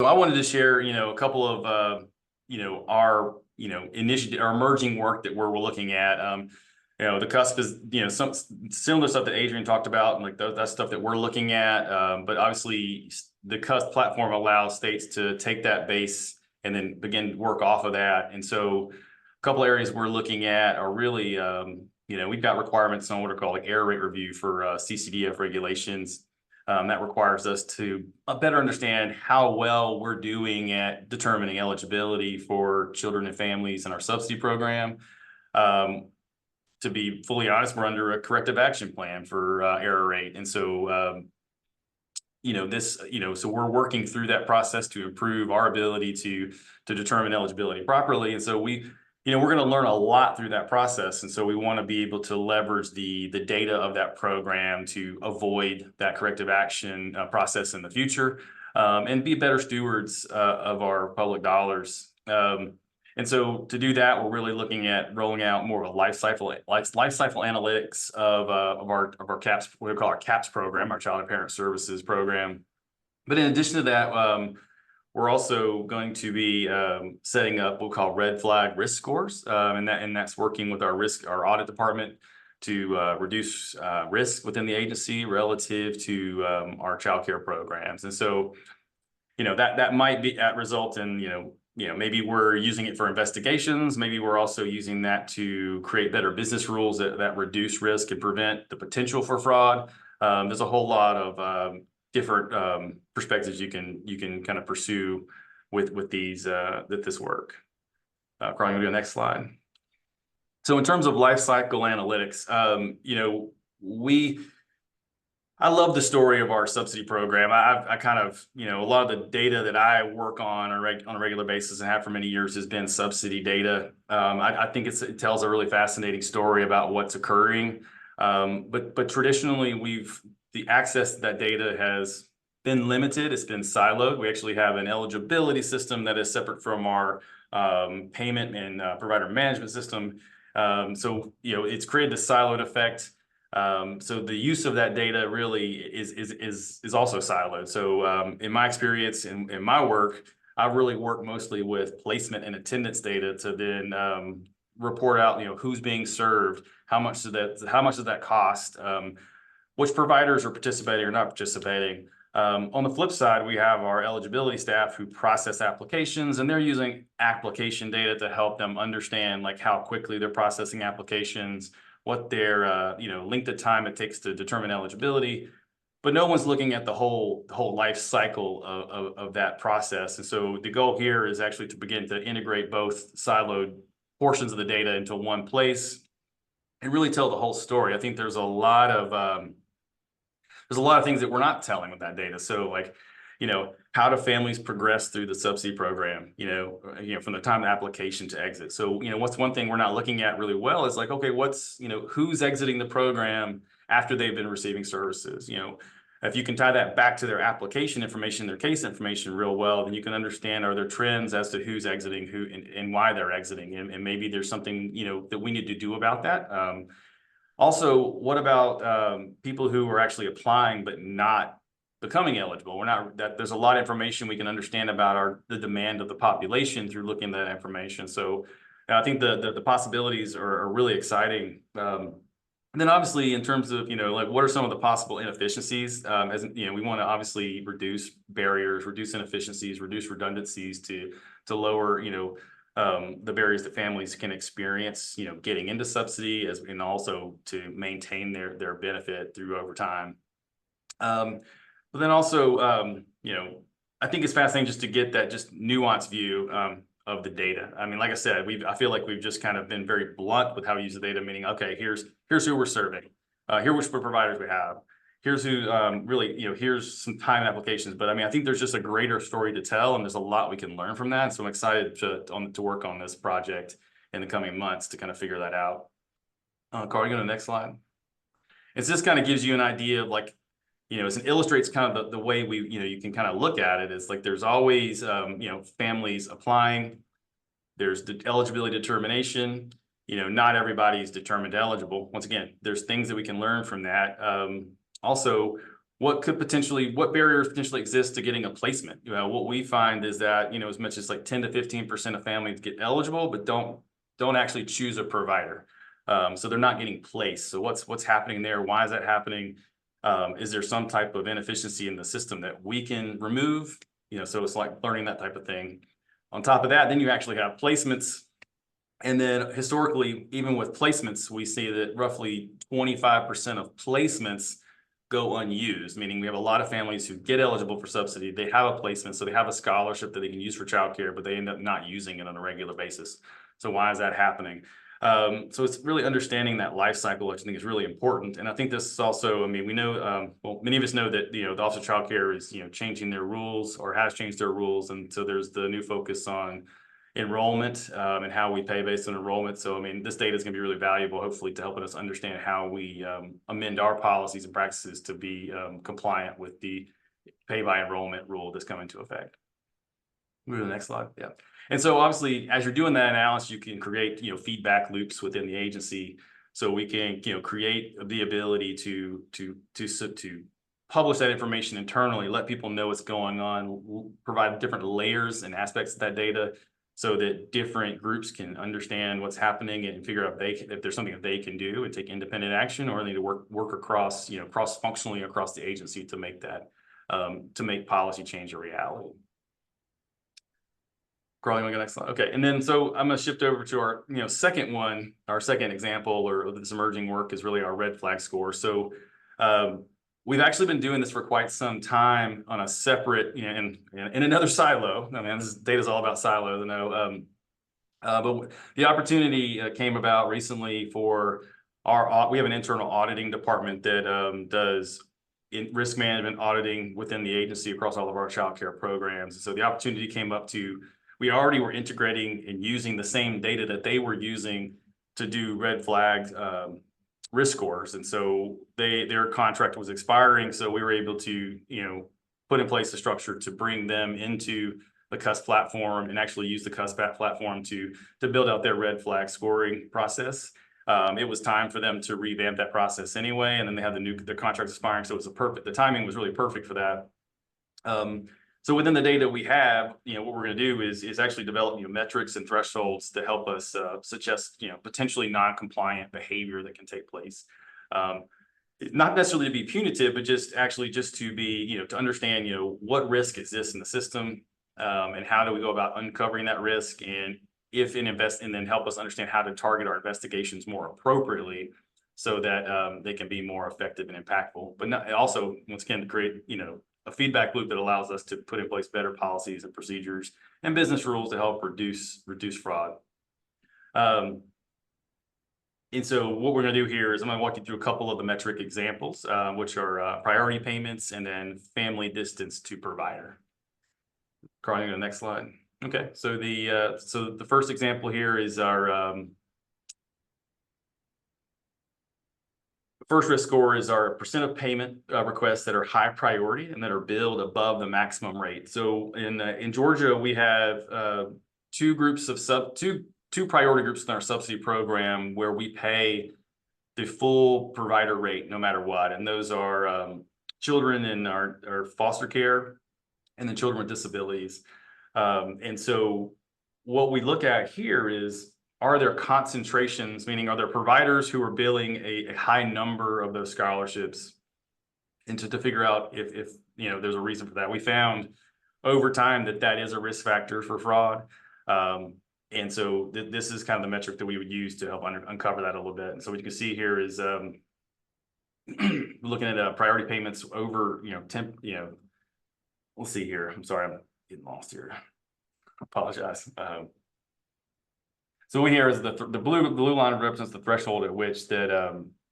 I wanted to share, a couple of, our, initiative, our emerging work that we're looking at. The CUSP is, some similar stuff that Adrienne talked about, and like that's stuff that we're looking at. But obviously, the CUSP platform allows states to take that base and then begin to work off of that. And so, a couple areas we're looking at are really, we've got requirements on what are called like error rate review for CCDF regulations. That requires us to better understand how well we're doing at determining eligibility for children and families in our subsidy program. To be fully honest, we're under a corrective action plan for error rate. And so, so we're working through that process to improve our ability to determine eligibility properly. And so we're going to learn a lot through that process. And so we want to be able to leverage the data of that program to avoid that corrective action process in the future, and be better stewards of our public dollars. And so to do that, we're really looking at rolling out more of a lifecycle analytics of our CAPS, what we call our CAPS program, our Child and Parent Services program. But in addition to that, we're also going to be setting up what we call red flag risk scores, and that's working with our audit department to reduce risk within the agency relative to our child care programs. And so, that might be result in maybe we're using it for investigations. Maybe we're also using that to create better business rules that reduce risk and prevent the potential for fraud. There's a whole lot of different perspectives you can kind of pursue with these with this work. Carl, you go to the next slide. So in terms of life cycle analytics, I love the story of our subsidy program. I kind of, a lot of the data that I work on a regular basis and have for many years has been subsidy data. I think it tells a really fascinating story about what's occurring. But traditionally, the access to that data has been limited. It's been siloed. We actually have an eligibility system that is separate from our payment and provider management system. So it's created this siloed effect. So the use of that data really is also siloed. So in my experience, in my work, I really work mostly with placement and attendance data to then report out, who's being served, how much does that cost, which providers are participating or not participating. On the flip side, we have our eligibility staff who process applications, and they're using application data to help them understand like how quickly they're processing applications, what their length of time it takes to determine eligibility, but no one's looking at the whole life cycle of that process. And so the goal here is actually to begin to integrate both siloed portions of the data into one place and really tell the whole story. I think there's a lot of things that we're not telling with that data. So like, how do families progress through the subsidy program, from the time of application to exit? So, what's one thing we're not looking at really well is like, okay, who's exiting the program after they've been receiving services? If you can tie that back to their application information, their case information real well, then you can understand, are there trends as to who's exiting who and why they're exiting? And maybe there's something, that we need to do about that. Also, what about people who are actually applying but not becoming eligible? There's a lot of information we can understand about the demand of the population through looking at that information. So I think the possibilities are really exciting. And then obviously in terms of, like what are some of the possible inefficiencies? We want to obviously reduce barriers, reduce inefficiencies, reduce redundancies to lower, the barriers that families can experience, getting into subsidy and also to maintain their benefit through over time. But then also, I think it's fascinating just to get that just nuanced view of the data. I mean, like I said, I feel like we've just kind of been very blunt with how we use the data, meaning, okay, here's who we're serving, here which providers we have, here's who really, here's some time applications. But I mean, I think there's just a greater story to tell, and there's a lot we can learn from that. So I'm excited to work on this project in the coming months to kind of figure that out. Carl, you go to the next slide. It just kind of gives you an idea of like, it illustrates kind of the way you can kind of look at it is like there's always, families applying, there's the eligibility determination, not everybody's determined eligible. Once again, there's things that we can learn from that. Also, what barriers potentially exist to getting a placement? What we find is that, as much as like 10 to 15% of families get eligible, but don't actually choose a provider. So they're not getting placed. So what's happening there? Why is that happening? Is there some type of inefficiency in the system that we can remove? So it's like learning that type of thing. On top of that, then you actually have placements. And then historically, even with placements, we see that roughly 25% of placements go unused, meaning we have a lot of families who get eligible for subsidy. They have a placement, so they have a scholarship that they can use for childcare, but they end up not using it on a regular basis. So why is that happening? So it's really understanding that life cycle, which I think is really important. And I think this is also, we know, well, many of us know that, the Office of Child Care is, changing their rules or has changed their rules. And so there's the new focus on enrollment and how we pay based on enrollment. So, this data is going to be really valuable, hopefully, to helping us understand how we amend our policies and practices to be compliant with the pay by enrollment rule that's coming into effect. Move to the next slide. Yeah. And so obviously, as you're doing that analysis, you can create, feedback loops within the agency. So we can, create the ability to publish that information internally, let people know what's going on, provide different layers and aspects of that data so that different groups can understand what's happening and figure out if there's something that they can do and take independent action, or they need to work across, cross-functionally across the agency to make that, to make policy change a reality. Crawling on the next slide. Okay, and then so I'm going to shift over to our second one. Our second example or this emerging work is really our red flag score. So we've actually been doing this for quite some time on a separate, in another silo. This data is all about silos, but the opportunity came about recently for we have an internal auditing department that does risk management auditing within the agency across all of our child care programs. So the opportunity came up we already were integrating and using the same data that they were using to do red flags risk scores. And so their contract was expiring. So we were able to, put in place a structure to bring them into the CUSP platform and actually use the CUSP platform to build out their red flag scoring process. It was time for them to revamp that process anyway. And then they had the contract expiring. So the timing was really perfect for that. So within the data we have, what we're going to do is actually develop metrics and thresholds to help us suggest potentially non-compliant behavior that can take place. Not necessarily to be punitive, but just to be to understand what risk exists in the system and how do we go about uncovering that risk, and and then help us understand how to target our investigations more appropriately so that they can be more effective and impactful. But also, once again, to create a feedback loop that allows us to put in place better policies and procedures and business rules to help reduce fraud. And so what we're going to do here is I'm going to walk you through a couple of the metric examples, which are priority payments and then family distance to provider. Carl, you go to the next slide. Okay, so the first example here is our first risk score is our percent of payment requests that are high priority and that are billed above the maximum rate. So in Georgia, we have two priority groups in our subsidy program where we pay the full provider rate no matter what. And those are children in our foster care and the children with disabilities. And so what we look at here is, are there concentrations, meaning are there providers who are billing a high number of those scholarships? And to figure out if there's a reason for that. We found over time that is a risk factor for fraud. And so this is kind of the metric that we would use to help uncover that a little bit. And so what you can see here is looking at priority payments over, we'll see here. I'm sorry, I'm getting lost here. I apologize. So here is the blue line represents the threshold at which that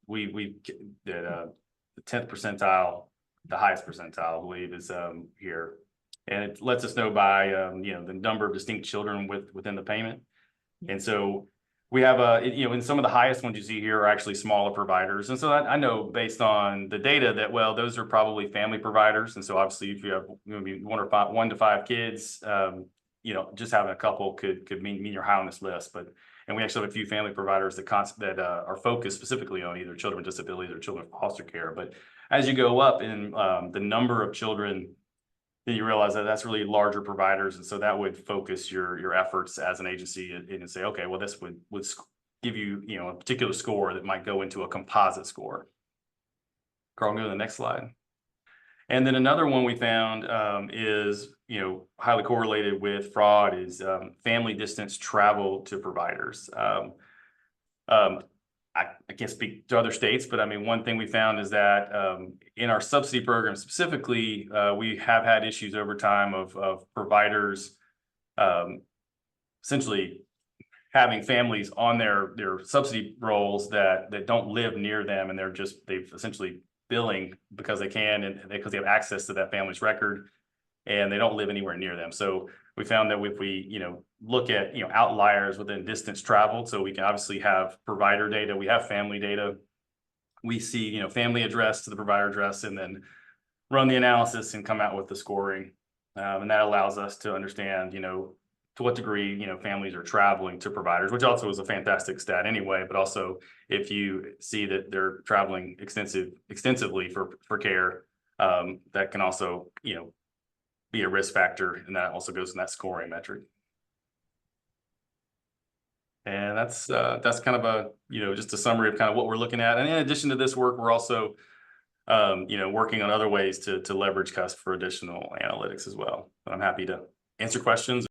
the 10th percentile, the highest percentile, I believe, is here, and it lets us know by the number of distinct children within the payment. And so we have and some of the highest ones you see here are actually smaller providers. And so I know based on the data that those are probably family providers. And so obviously if you have maybe 1 to 5 kids, just having a couple could mean you're high on this list. And we actually have a few family providers that are focused specifically on either children with disabilities or children with foster care. But as you go up in the number of children, then you realize that that's really larger providers. And so that would focus your efforts as an agency and say, okay, well, this would give you, a particular score that might go into a composite score. Carl, go to the next slide. And then another one we found is, highly correlated with fraud is family distance travel to providers. I can't speak to other states, but I mean, one thing we found is that in our subsidy program specifically, we have had issues over time of providers essentially having families on their subsidy rolls that don't live near them, and they've essentially billing because they can and because they have access to that family's record, and they don't live anywhere near them. So we found that if we, look at, outliers within distance traveled, so we can obviously have provider data, we have family data, we see, family address to the provider address, and then run the analysis and come out with the scoring. And that allows us to understand, to what degree, families are traveling to providers, which also is a fantastic stat anyway, but also if you see that they're traveling extensively for care, that can also, be a risk factor, and that also goes in that scoring metric. And that's kind of a, just a summary of kind of what we're looking at. And in addition to this work, we're also, working on other ways to leverage CUSP for additional analytics as well. But I'm happy to answer questions.